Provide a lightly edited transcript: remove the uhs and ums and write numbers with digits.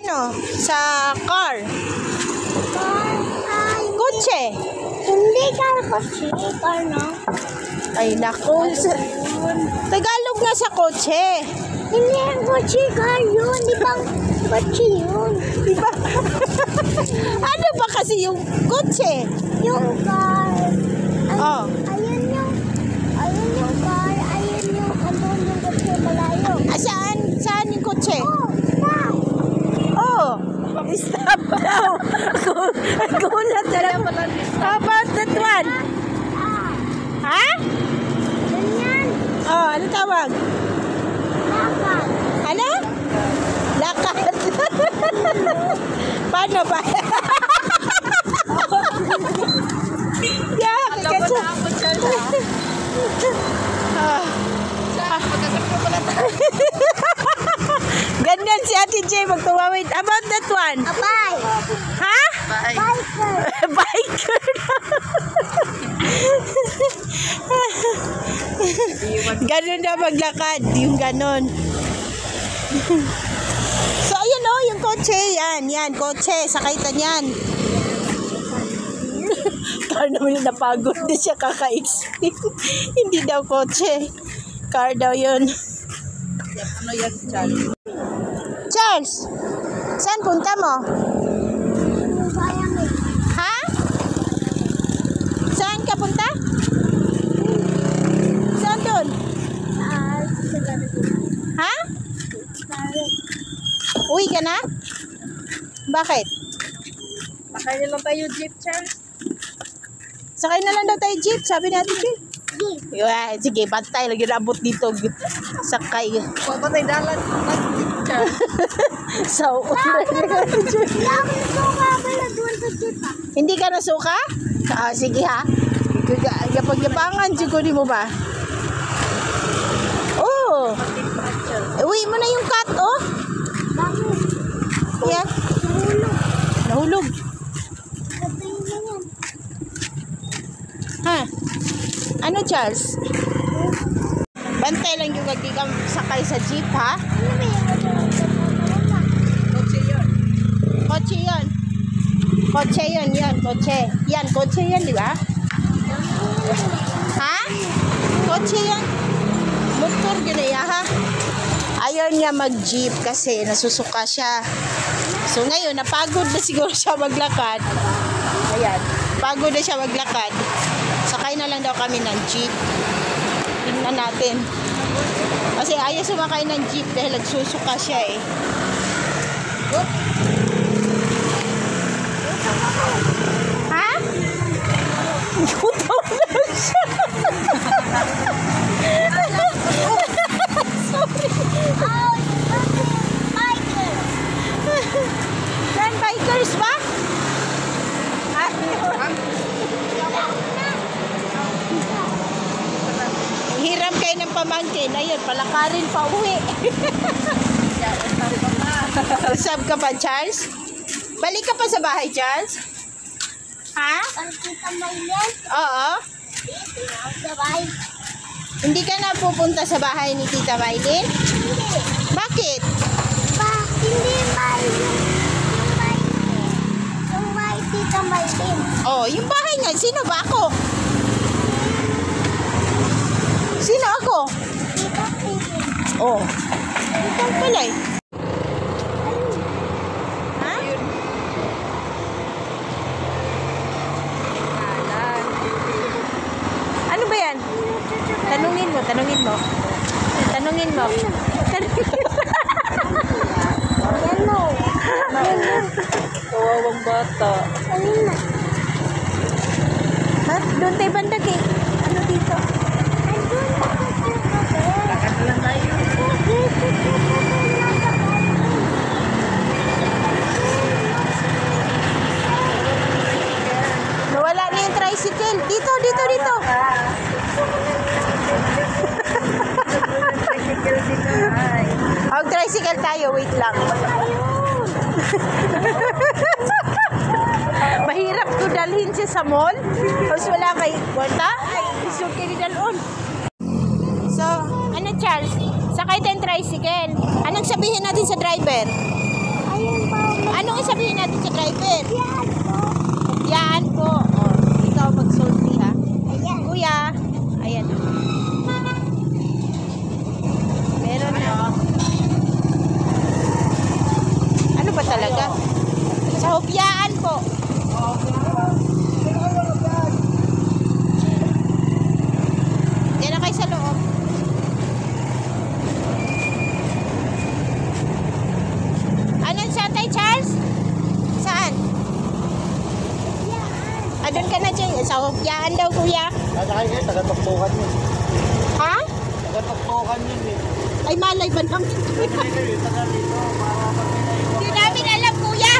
Ano? Sa car? Kotse? Hindi car, kotse. Car, no? Ay, naku. Tagalog na sa kotse. Hindi ang kotse, car yun. Di ba kotse yun? Di ba? Ano ba kasi yung kotse? Yung car. Ay, Oh. Ayun yung car. Ayun yung andun yung kotse malayo. Ah, saan? Saan yung kotse? Oh, stop. Oh. Stop daw. Gulat na lang. How about that one? Ha? Ganyan. Oh, ano tawag? Lakad. Ano? Lakad. Paano ba? Yeah, kasi... Ganyan si Ate J magtumawid. About that one? Abay. Ha? Biker. Biker. Ganun na maglakad. Yung ganun. So, ayun o, yung kotse. Yan, kotse. Sakaitan yan. Car naman yung napagod na siya kaka-explain. Hindi daw kotse. Car daw yun. Ano yan, Charles? Charles, saan punta mo? Sayang eh. Ha? Saan ka punta? Saan doon? Ha? Uwi ka na? Bakit? Sakay na lang tayo jeep, Charles. Sakay na lang daw tayo jeep, sabi natin jeep. Jeep. Yeah, sige, bantay lagi nabot dito. Sakay. Papatay dalan. Charles. So, hindi ka nasuka? Ah, sige ha. Yapag-yapangan, siguro mo ba? Oh. Uwi mo na yung cat, oh. Bakit? Yan. Nahulog. Patayin na yan. Ha? Ano, Charles? Bantay lang yung kang sakay sa jeep, ha? Ano ba yung Kotse yun. Kotse yun. Kotse yun, kotse. Yan, kotse yan, di ba? Ha? Kotse yan. Motor yun na ha? Ayaw niya mag-jeep kasi nasusuka siya. So ngayon, napagod na siguro siya maglakad. Ayan, pagod na siya maglakad. Sakay na lang daw kami ng jeep. Tingnan natin. Kasi ayaw sumakay ng jeep dahil nagsusuka siya eh. Ha? Gutom na siya. Sorry. biker. Saan bikers ba? Hiram kayo ng pamangkin. Ayun, palakarin pa uwi. Usap ka pa, Charles? Balik ka pa sa bahay, Charles? Ha? Ang kita Maylin. Oo. Sabay. Hindi ka na pupunta sa bahay ni Tita Maylin? Hindi. Bakit? Hindi Maylin. Yung may tita Maylin. Oh, yung bahay nga. Sino ba ako? Sino ako? Tita Maylin. Oh. Ikaw pala eh. Ha? Ano ba yan? Tanungin mo. Tanungin mo. Ano? Kawawang bata. Ayun na. Ha? Doon tayo bandag eh. Ano dito? Andun na kasi kasi. Lakad na lang tayo. Nawala na yung tricycle. Dito. Mag-tricycle tayo. Wait lang. Mahirap ko dalhin siya sa mall. Tapos wala kay kwarta. Ay, isog kayo dalon. So, Charles, sakay tayong tricycle. Anong sabihin natin sa driver? Ayun pa. Anong sabihin natin sa driver? Yan po. Yan po. Oh, ikaw magsulti ha. Ayan. Kuya. Ayan. Meron na. Ano ba talaga? Sa hopyaan po. Yan na kayo sa loob. Anong sa tay, Charles? Saan? Ah, doon ka na, Jay. Sa hopyaan daw, kuya. Nakakain kayo, taga-tuktukan yun. Ha? Taga-tuktukan yun eh. Ay, malay ba naman? Taga-dito, para pag may naiwan. Hindi namin alam, kuya.